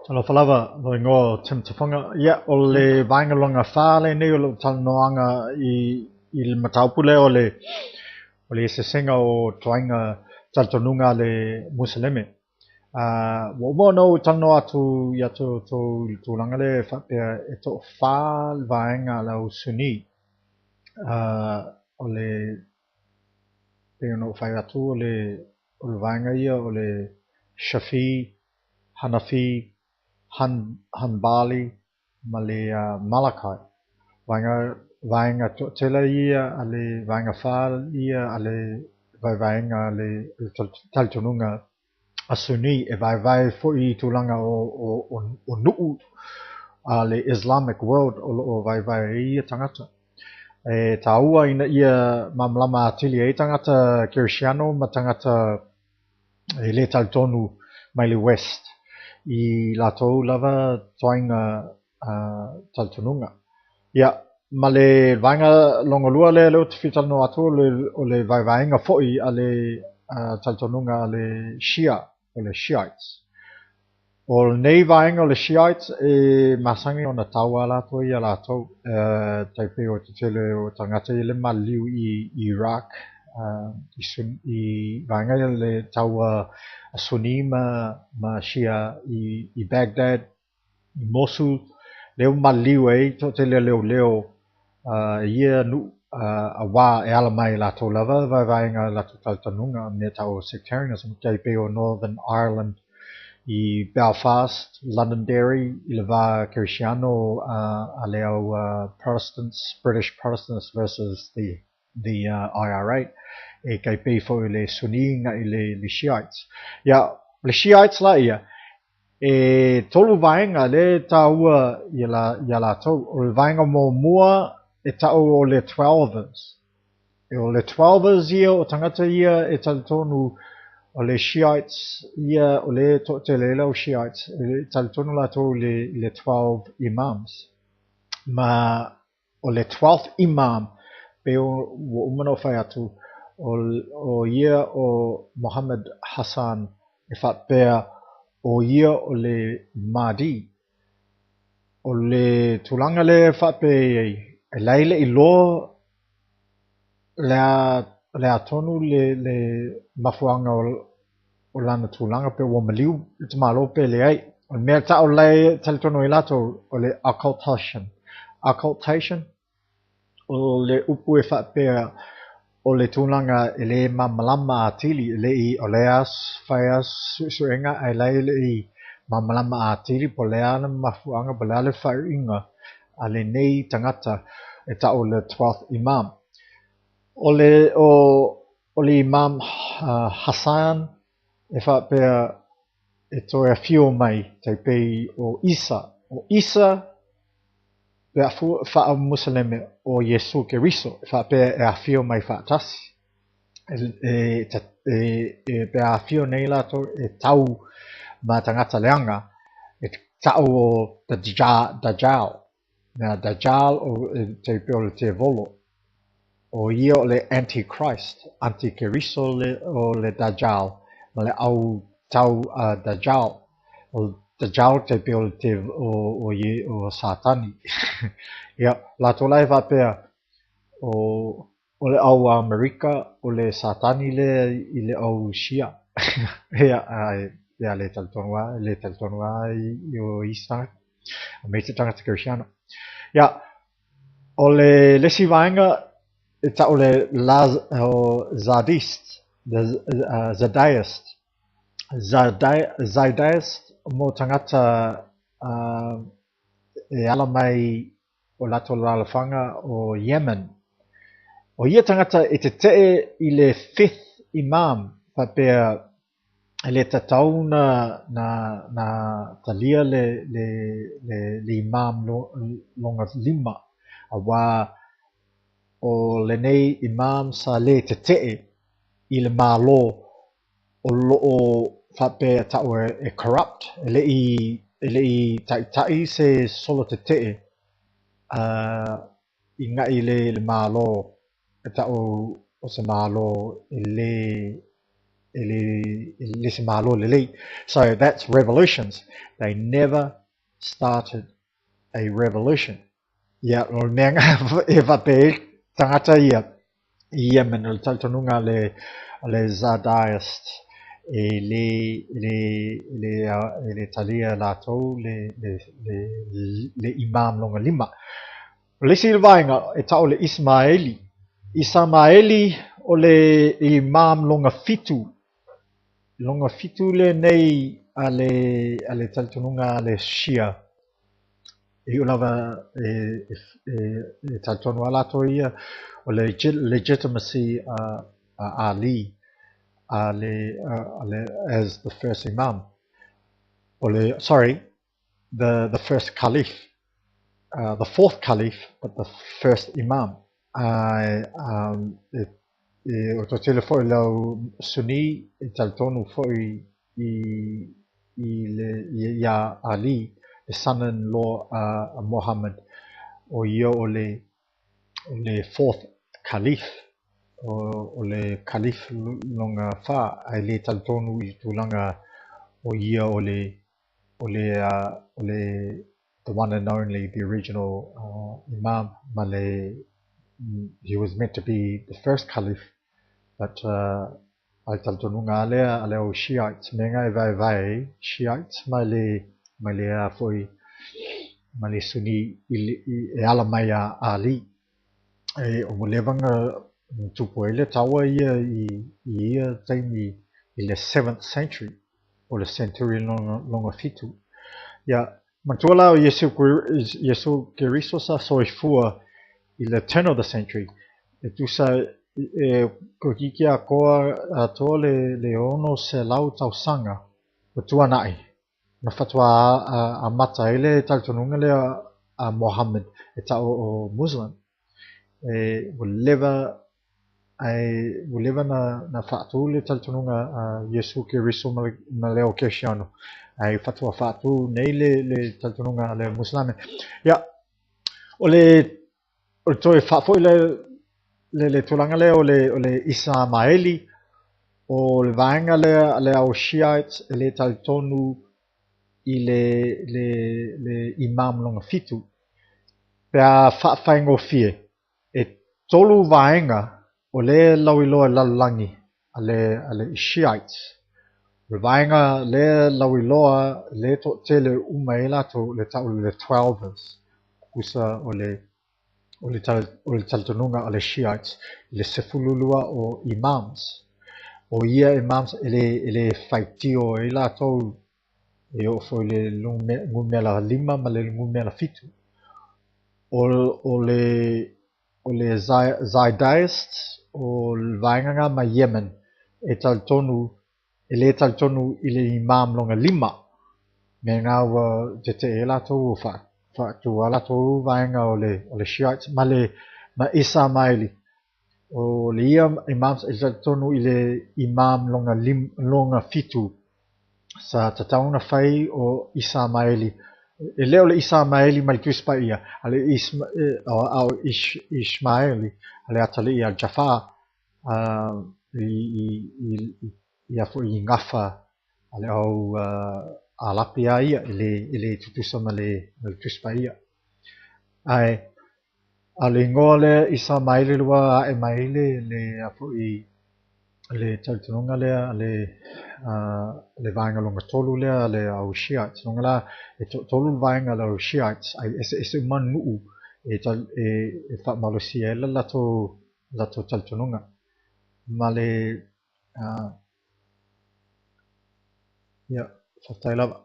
Talo falava lo ingo tim tafonga ia o le vainga longa fale nei o lo talinoanga i le mataupule o le esesenga o toinga talitonuuga le Musaleme. Wo mo no talino atu ia to tūlanga le whapea e to whā vainga lau suni o le peo no whai atu o le vainga ia o le Shafi, Hanafi, Hanbali, Male Malakai. Vainga tela ia ale vainga fal ia ale vainga le talitonuuga asuni e vai foi tulanga o nuu le Islamic world o vai ia tangata. E taua ina ia mamlama atili e tangata Kirsiano ma tangata le talitonu mai le West. I latou lava toinga talitonuuga. Ia, ma le vainga longolua le leo te fitano atu o le vainga foi a le talitonuuga a le Shia, o le Shiites. O nei vainga o le Shiites e masangi o na taua latou ia latou taipe o te tele o tangata i le maliu i Iraq i vainga le taua Sunni ma Shia i Baghdad, i Mosul, leo maliu e to te leo ia nu a wā e ala mai latou lava vainga latou talitonuuga me tau sectarianism taipe o Northern Ireland i Belfast, Londonderry, i le wā Kirsiano a leo Protestants, British Protestants versus the IRA. E kai pei fo le Sunni nga i le Shiites. Ia, le Shiites la ia, e tolu vainga le taua ia latou, o le vainga mo mua e tau o le 12ers. E o le 12ers ia o tangata ia e talitonu o le Shiites ia o le te leila o Shiites, e talitonu latou le 12 imams. Ma o le 12th imam, pe o umano fai atu, o ia o Muhammad Hassan e whapea o ia o le Mahdi. O le tulanga le whapea e leile i lo le atonu le mafuanga o lana tulanga pe o maliu i te malo pe le ai. O mea ta o le talitonu i lato o le occultation. Occultation o le upu e whapea o le tūlanga e le mamalama atili e le i o le as whai suenga e le i mamalama atili po le ana mafuanga po le ale whaiinga a le nei tangata e ta o le 12th imam. O le imam Hassan e whapea e toi a whio mai taipei o Isa. O Isa pe a Musaleme o Yesu Keriso whapea e a whio mai whaatasi. Pe a whio nei lato e tau ma tangata leanga e tau o Dajjal. Na Dajjal o te peo le te volo. O ia o le Antichrist, Antikeriso o le Dajjal, ma le au tau Dajjal. O Dajjal te peo le te o Satani. Ia, lato lai vapea o le au Amerika, o le Satani i le au Shia. Ia, le talitonua i o Eastern, a me te tangata Kirsiano. Ia, o le lesi vaenga, e ta o le Zaidists, Zaidists mo tangata e ala mai o lato lalafanga o Yemen. O ia tangata e te i le 5th imam, whapea le tatau na talia le imam longa lima, a wā o le nei imam sa le te i le malo o loo whape tau e corrupt, e le i tai se solo te i nga i le malo e tau o se malo e So that's revolutions. They never started a revolution. Yeah, Yemen, talitonuuga le Zaidists et les talia lato les imams longa lima. Le silvainga e tau le Ismaili. Ismaili o le imam longa fitu. Longa fitu le nei ale talitonuuga le Shia. I ulava e talitonuuga lato ia o le legitimacy Ali as the first imam. The first caliph. The fourth caliph, but the first imam. O to tele foi lau Sunni e taltonu foi ya Ali, the son-in-law Muhammad, o ia o le fourth caliph, o le caliph longa fa ai le taltonu I tulanga o ia o le the one and only, the original imam male. He was meant to be the first caliph, but ai taltonuuga ale o Shiites menga vai Shiites male foi male Sunni e ala mai Ali e o levanga tupu ele taua ia ia taimi I le 7th century o le century longa fitu ia mantua o Yesu Keriso sa soifua I le 10 of the century e tusa ko kiki a koa a to le ono se lau tausanga o tuanai na fatwa a mata ele talitonuuga le a Mohammed e tau o Muslim e will live na fatu le talitonuuga Yesu Keriso ma le o Cristiano ai fatwa fatu nei le talitonuuga le Musaleme ia o toi fa foi le tulanga le o le Ismaili o le Vaega le au Shiites le talitonu I le imam longa fitu pea whaingofie e tolu Vaega o le lauiloa lalulangi ale Shiites le Vaega le lauiloa le to tele uma lato le tau le 12ers kusa o le talitonuuga o le Shiites le sefululua o imams o ia imams ele faitio latou e o foi le ngumela lima ma le ngumela fitu o le Zaidists o le Vaega ma Yemen e talitonu ele talitonu I le imam longa lima me ngawa te latou fa tu ala tu Vaega o le Shiites ma Ismaili o le imams e talitonu I le imam longa fitu sa tatauna fai o Ismaili e leo le Ismaili ma le tuispaia ale Ismaili ale atali al Jafar ia foi ngafa ale au alapia ia ele tutusa ma le tuispaia ai ale ngoa le Ismaili lua e mai le foi le talitonuuga lea le Vaega longa tolu lea le au Shiites longa la e tolu Vaega le au Shiites ai ese manuu e whaamalosia ela lato talitonuuga ma le ia whatailava